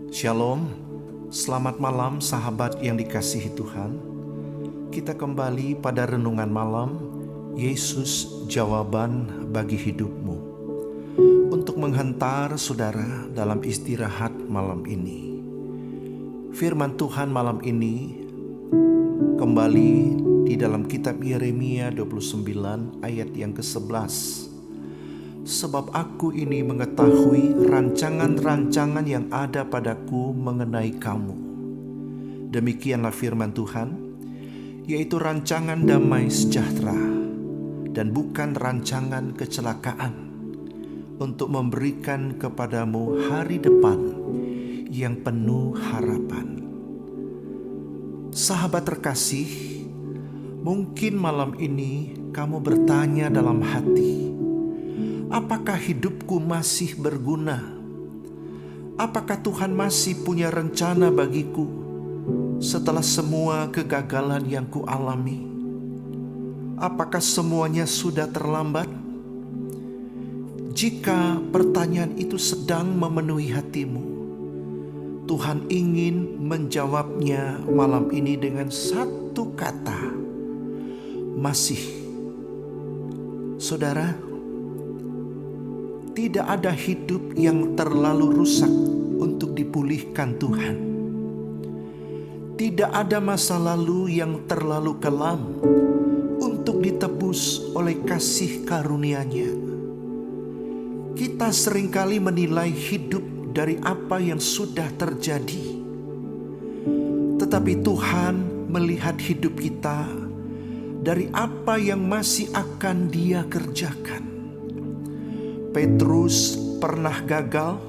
Shalom, selamat malam sahabat yang dikasihi Tuhan. Kita kembali pada renungan malam, Yesus jawaban bagi hidupmu. Untuk menghantar saudara dalam istirahat malam ini. Firman Tuhan malam ini kembali di dalam kitab Yeremia 29 ayat yang ke-11. Sebab aku ini mengetahui rancangan-rancangan yang ada padaku mengenai kamu. Demikianlah firman Tuhan, yaitu rancangan damai sejahtera dan bukan rancangan kecelakaan, untuk memberikan kepadamu hari depan yang penuh harapan. Sahabat terkasih, mungkin malam ini kamu bertanya dalam hati, apakah hidupku masih berguna? Apakah Tuhan masih punya rencana bagiku setelah semua kegagalan yang kualami? Apakah semuanya sudah terlambat? Jika pertanyaan itu sedang memenuhi hatimu, Tuhan ingin menjawabnya malam ini dengan satu kata, masih. Saudara, tidak ada hidup yang terlalu rusak untuk dipulihkan Tuhan. Tidak ada masa lalu yang terlalu kelam untuk ditebus oleh kasih karunia-Nya. Kita seringkali menilai hidup dari apa yang sudah terjadi. Tetapi Tuhan melihat hidup kita dari apa yang masih akan Dia kerjakan. Petrus pernah gagal.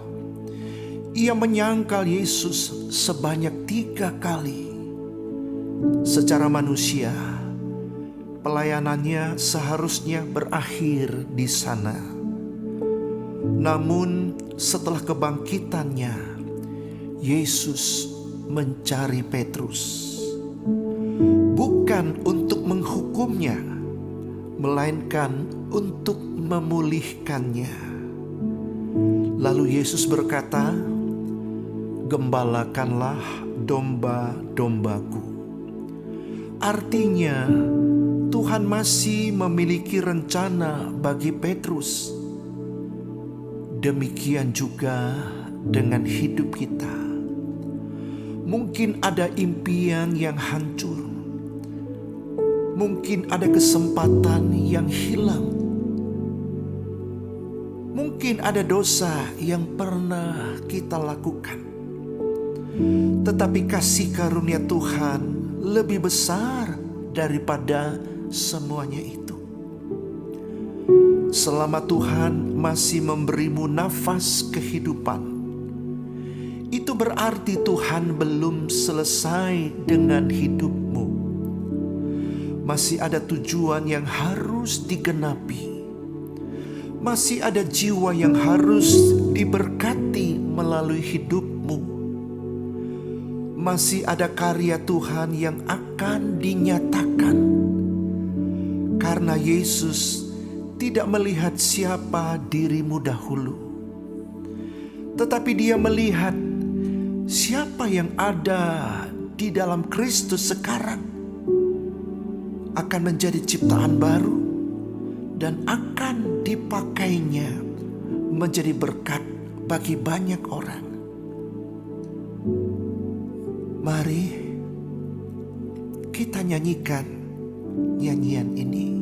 Ia menyangkal Yesus sebanyak 3 kali. Secara manusia, pelayanannya seharusnya berakhir di sana. Namun setelah kebangkitannya, Yesus mencari Petrus. Bukan untuk menghukumnya, melainkan untuk memulihkannya. Lalu Yesus berkata, "Gembalakanlah domba-dombaku." Artinya, Tuhan masih memiliki rencana bagi Petrus. Demikian juga dengan hidup kita. Mungkin ada impian yang hancur. Mungkin ada kesempatan yang hilang. Mungkin ada dosa yang pernah kita lakukan. Tetapi kasih karunia Tuhan lebih besar daripada semuanya itu. Selama Tuhan masih memberimu nafas kehidupan, itu berarti Tuhan belum selesai dengan hidupmu. Masih ada tujuan yang harus digenapi. Masih ada jiwa yang harus diberkati melalui hidupmu. Masih ada karya Tuhan yang akan dinyatakan. Karena Yesus tidak melihat siapa dirimu dahulu, tetapi Dia melihat siapa yang ada di dalam Kristus sekarang akan menjadi ciptaan baru dan akan dipakainya menjadi berkat bagi banyak orang. Mari kita nyanyikan nyanyian ini.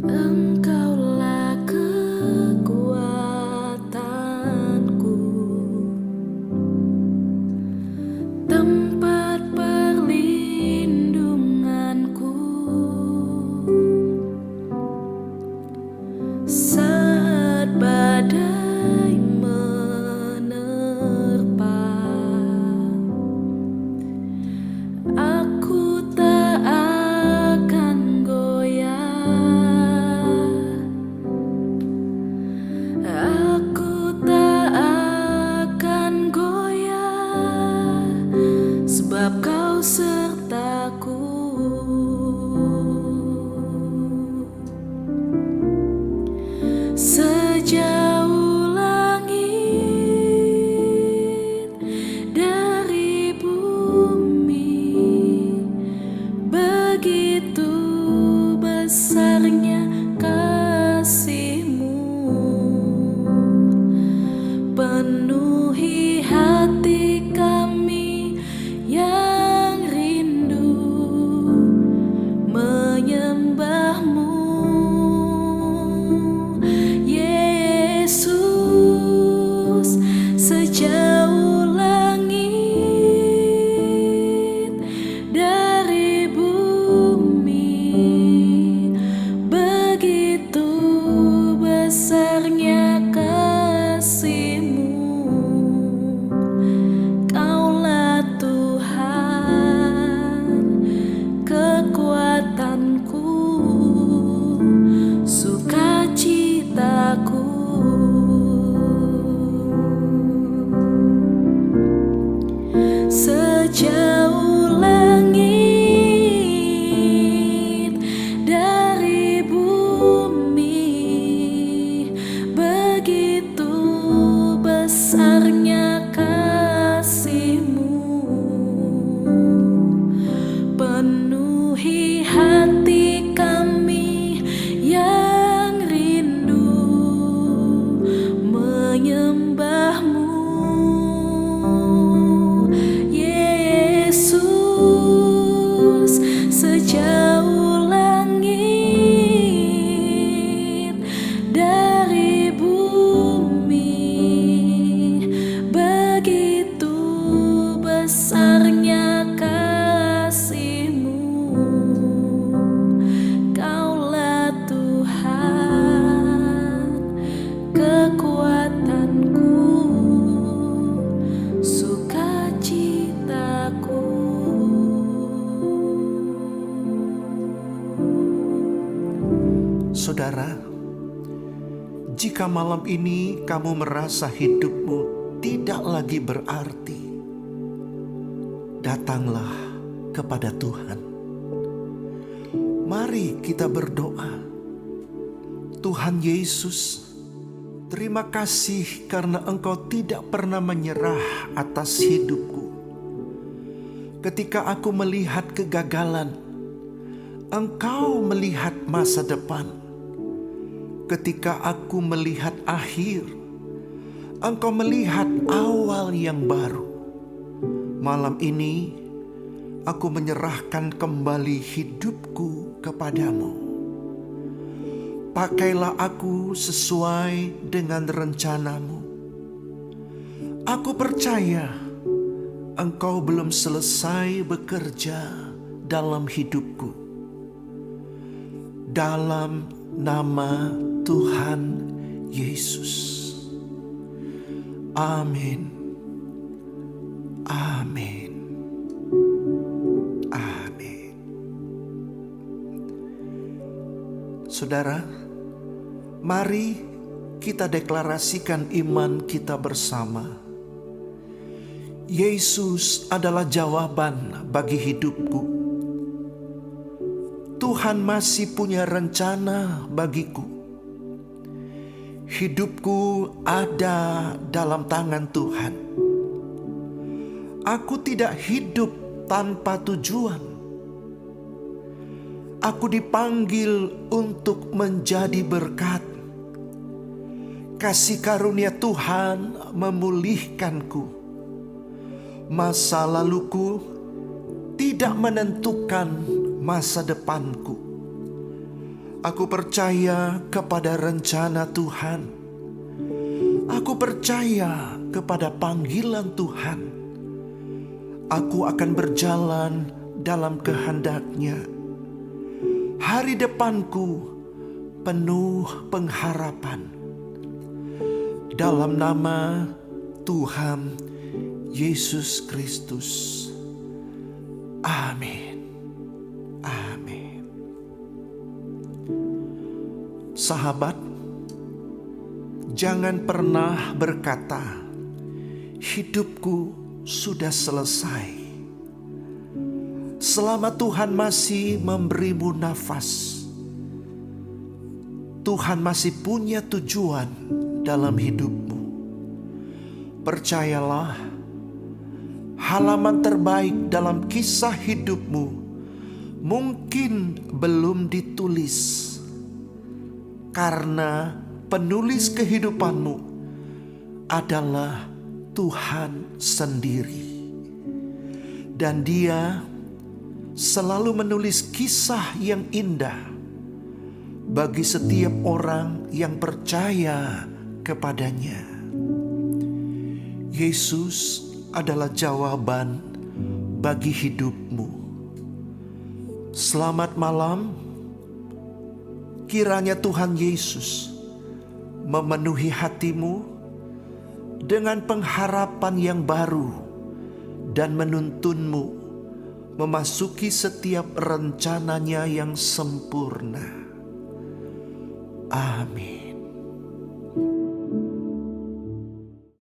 Engkaulah kekuatanku, tempat perlindunganku, saat badai menerpa. begitu besarnya kasih-Mu, penuhi hati kami yang rindu menyembah-Mu. Yesus, sejauh langit dari bumi, begitu besarnya kasih-Mu. Kaulah Tuhan, kekuatanku, sukacitaku. Sejauh langit dari bumi, begitu besarnya kasih-Mu, penuhi hati kami yang rindu menyembah-Mu. Yesus, sejauh langit dari bumi, begitu besarnya kasih-Mu. Kaulah Tuhan, kekuatanku, sukacitaku. Saudara, jika malam ini kamu merasa hidupmu tidak lagi berarti, datanglah kepada Tuhan. Mari kita berdoa. Tuhan Yesus, terima kasih karena Engkau tidak pernah menyerah atas hidupku. Ketika aku melihat kegagalan, Engkau melihat masa depan. Ketika aku melihat akhir, Engkau melihat awal yang baru. Malam ini, aku menyerahkan kembali hidupku kepadamu. Pakailah aku sesuai dengan rencanamu. Aku percaya Engkau belum selesai bekerja dalam hidupku. Dalam nama Tuhan Yesus. Amin. Amin. Amin. Saudara, mari kita deklarasikan iman kita bersama. Yesus adalah jawaban bagi hidupku. Tuhan masih punya rencana bagiku. Hidupku ada dalam tangan Tuhan. Aku tidak hidup tanpa tujuan. Aku dipanggil untuk menjadi berkat. Kasih karunia Tuhan memulihkanku. Masa laluku tidak menentukan masa depanku. Aku percaya kepada rencana Tuhan. Aku percaya kepada panggilan Tuhan. Aku akan berjalan dalam kehendak-Nya. Hari depanku penuh pengharapan. Dalam nama Tuhan Yesus Kristus. Amin. Amin. Sahabat, jangan pernah berkata, hidupku sudah selesai. Selama Tuhan masih memberimu nafas, Tuhan masih punya tujuan dalam hidupmu. Percayalah, halaman terbaik dalam kisah hidupmu mungkin belum ditulis, karena penulis kehidupanmu adalah Tuhan sendiri. Dan Dia selalu menulis kisah yang indah bagi setiap orang yang percaya kepadanya. Yesus adalah jawaban bagi hidupmu. Selamat malam. Kiranya Tuhan Yesus memenuhi hatimu dengan pengharapan yang baru dan menuntunmu memasuki setiap rencananya yang sempurna. Amin.